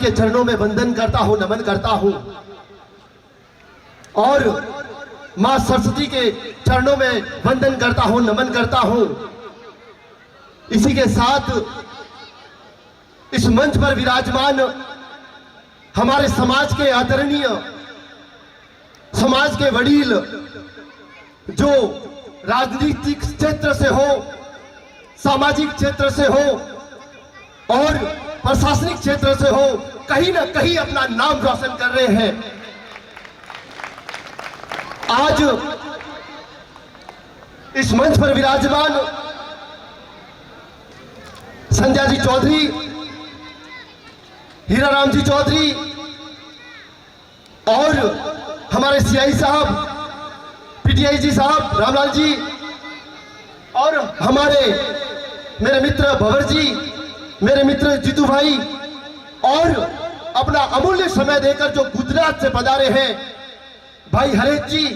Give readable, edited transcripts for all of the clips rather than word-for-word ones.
के चरणों में वंदन करता हूं, नमन करता हूं, और मां सरस्वती के चरणों में वंदन करता हूं, नमन करता हूं। इसी के साथ इस मंच पर विराजमान हमारे समाज के आदरणीय, समाज के वडील, जो राजनीतिक क्षेत्र से हो, सामाजिक क्षेत्र से हो और प्रशासनिक क्षेत्र से हो, कहीं ना कहीं अपना नाम रोशन कर रहे हैं। आज इस मंच पर विराजमान संजय जी चौधरी, हीराराम जी चौधरी और हमारे सीआई साहब, पीटीआई जी साहब, रामलाल जी, और हमारे मेरे मित्र भंवर जी, मेरे मित्र जीतू भाई, और अपना अमूल्य समय देकर जो गुजरात से पधारे हैं भाई हरेश जी,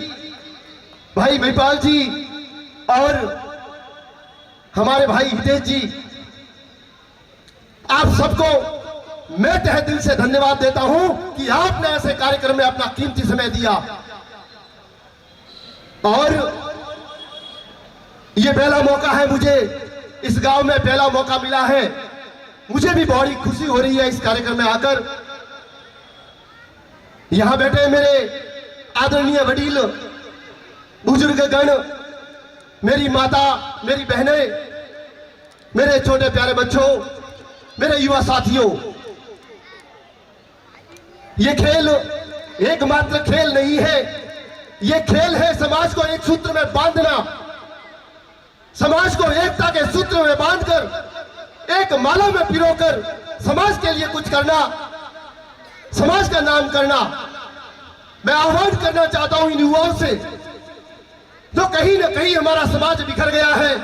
भाई महिपाल जी और हमारे भाई हितेश जी, आप सबको मैं तहे दिल से धन्यवाद देता हूं कि आपने ऐसे कार्यक्रम में अपना कीमती समय दिया। और ये पहला मौका है मुझे, इस गांव में पहला मौका मिला है, मुझे भी बड़ी खुशी हो रही है इस कार्यक्रम में आकर। यहां बैठे मेरे आदरणीय वडील, बुजुर्गगण, मेरी माता, मेरी बहनें, मेरे छोटे प्यारे बच्चों, मेरे युवा साथियों, ये खेल एकमात्र खेल नहीं है, ये खेल है समाज को एक सूत्र में बांधना, समाज को एकता के सूत्र में बांधकर एक माला में पिरोकर समाज के लिए कुछ करना, समाज का नाम करना। मैं आह्वान करना चाहता हूं इन युवाओं से जो कहीं ना कहीं हमारा समाज बिखर गया है,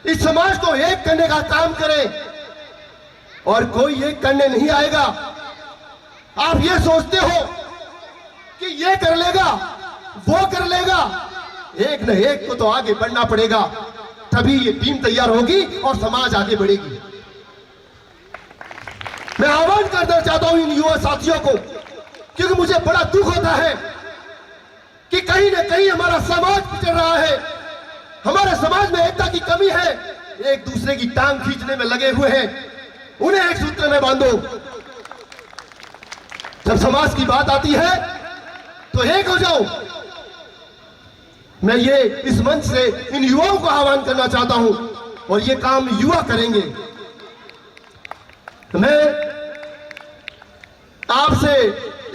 इस समाज को एक करने का काम करें, और कोई एक करने नहीं आएगा। आप ये सोचते हो कि ये कर लेगा, वो कर लेगा, एक न एक को तो आगे बढ़ना पड़ेगा, तभी ये टीम तैयार होगी और समाज आगे बढ़ेगी। मैं आह्वान करना चाहता हूं इन युवा साथियों को, क्योंकि मुझे बड़ा दुख होता है कि कहीं ना कहीं हमारा समाज पिछड़ रहा है, हमारे समाज में एकता की कमी है, एक दूसरे की टांग खींचने में लगे हुए हैं। उन्हें एक सूत्र में बांधो। जब समाज की बात आती है तो एक हो जाओ। मैं ये इस मंच से इन युवाओं को आह्वान करना चाहता हूं, और ये काम युवा करेंगे। मैं आपसे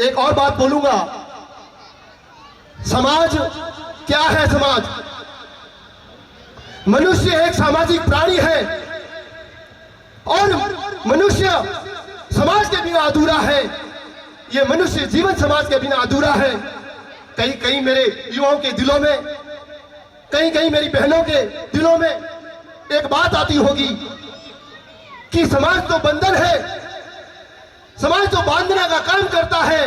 एक और बात बोलूंगा। समाज क्या है? समाज, मनुष्य एक सामाजिक प्राणी है, और मनुष्य समाज के बिना अधूरा है। ये मनुष्य जीवन समाज के बिना अधूरा है। कहीं कहीं मेरे युवाओं के दिलों में, कहीं कहीं मेरी बहनों के दिलों में एक बात आती होगी कि समाज तो बंधन है, समाज तो बांधने का काम करता है,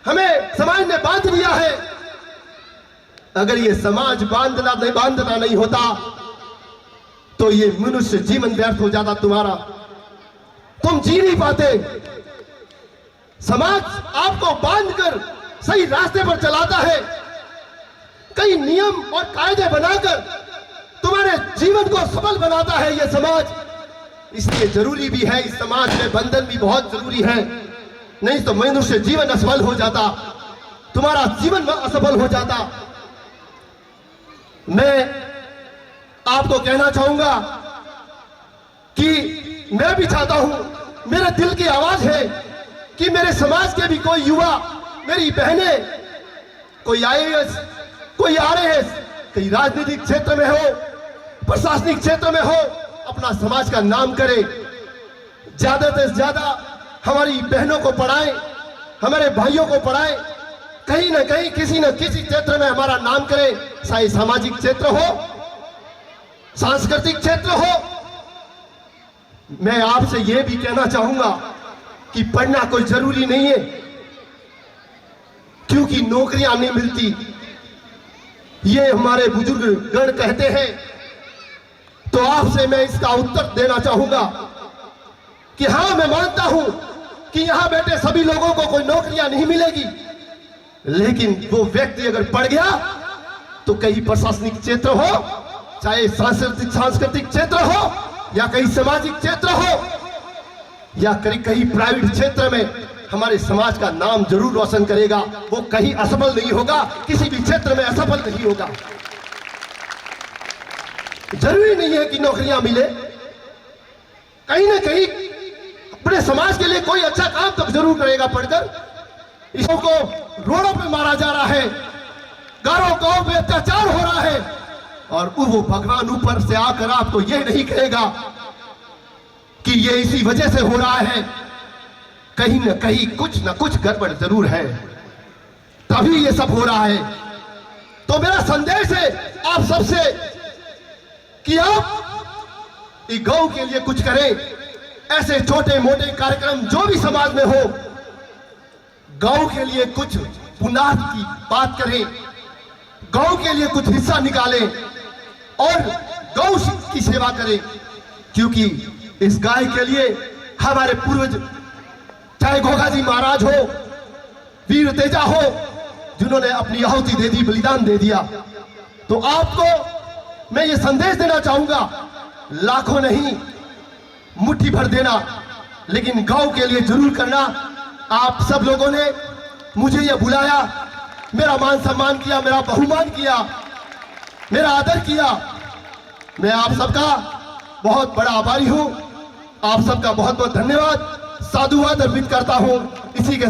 हमें समाज ने बांध लिया है। अगर ये समाज बांधना नहीं होता तो ये मनुष्य जीवन व्यर्थ हो जाता तुम्हारा, तुम जी नहीं पाते। समाज आपको बांधकर सही रास्ते पर चलाता है, कई नियम और कायदे बनाकर तुम्हारे जीवन को सफल बनाता है ये समाज। इसलिए जरूरी भी है, इस समाज में बंधन भी बहुत जरूरी है, नहीं तो मनुष्य जीवन असफल हो जाता, तुम्हारा जीवन असफल हो जाता। मैं आपको कहना चाहूंगा कि मैं भी चाहता हूं, मेरे दिल की आवाज है कि मेरे समाज के भी कोई युवा, मेरी बहनें, कोई आईएएस, कोई आरएएस, कहीं राजनीतिक क्षेत्र में हो, प्रशासनिक क्षेत्र में हो, अपना समाज का नाम करे। ज्यादा से ज्यादा हमारी बहनों को पढ़ाएं, हमारे भाइयों को पढ़ाएं, कहीं ना कहीं किसी न किसी क्षेत्र में हमारा नाम करे, चाहे सामाजिक क्षेत्र हो, सांस्कृतिक क्षेत्र हो। मैं आपसे यह भी कहना चाहूंगा कि पढ़ना कोई जरूरी नहीं है, क्योंकि नौकरियां नहीं मिलती, ये हमारे बुजुर्ग गण कहते हैं। तो आपसे मैं इसका उत्तर देना चाहूंगा कि हां, मैं मानता हूं कि यहां बैठे सभी लोगों को कोई नौकरियां नहीं मिलेगी, लेकिन वो व्यक्ति अगर पढ़ गया तो कहीं प्रशासनिक क्षेत्र हो, चाहे सांस्कृतिक क्षेत्र हो, या कहीं सामाजिक क्षेत्र हो, या कहीं प्राइवेट क्षेत्र में हमारे समाज का नाम जरूर रोशन करेगा। वो कहीं असफल नहीं होगा, किसी भी क्षेत्र में असफल नहीं होगा। जरूरी नहीं है कि नौकरियां मिले, कहीं ना कहीं अपने समाज के लिए कोई अच्छा काम तो जरूर करेगा पढ़कर। इसको रोडों पे मारा जा रहा है, गांव गांव में अत्याचार हो रहा है, और वो भगवान ऊपर से आकर आपको यह नहीं कहेगा कि ये इसी वजह से हो रहा है। कहीं ना कहीं कुछ ना कुछ गड़बड़ जरूर है, तभी ये सब हो रहा है। तो मेरा संदेश है आप सबसे कि आप इस गौ के लिए कुछ करें। ऐसे छोटे मोटे कार्यक्रम जो भी समाज में हो, गौ के लिए कुछ पुनाद की बात करें, गौ के लिए कुछ हिस्सा निकालें और गौ की सेवा करें, क्योंकि इस गाय के लिए हमारे पूर्वज, चाहे घोघा जी महाराज हो, वीर तेजा हो, जिन्होंने अपनी आहुति दे दी, बलिदान दे दिया। तो आपको मैं ये संदेश देना चाहूंगा, लाखों नहीं, मुट्ठी भर देना, लेकिन गौ के लिए जरूर करना। आप सब लोगों ने मुझे ये बुलाया, मेरा मान सम्मान किया, मेरा बहुमान किया, मेरा आदर किया। मैं आप सबका बहुत बड़ा आभारी हूं। आप सबका बहुत बहुत धन्यवाद, साधुवाद अर्पित करता हूं। इसी के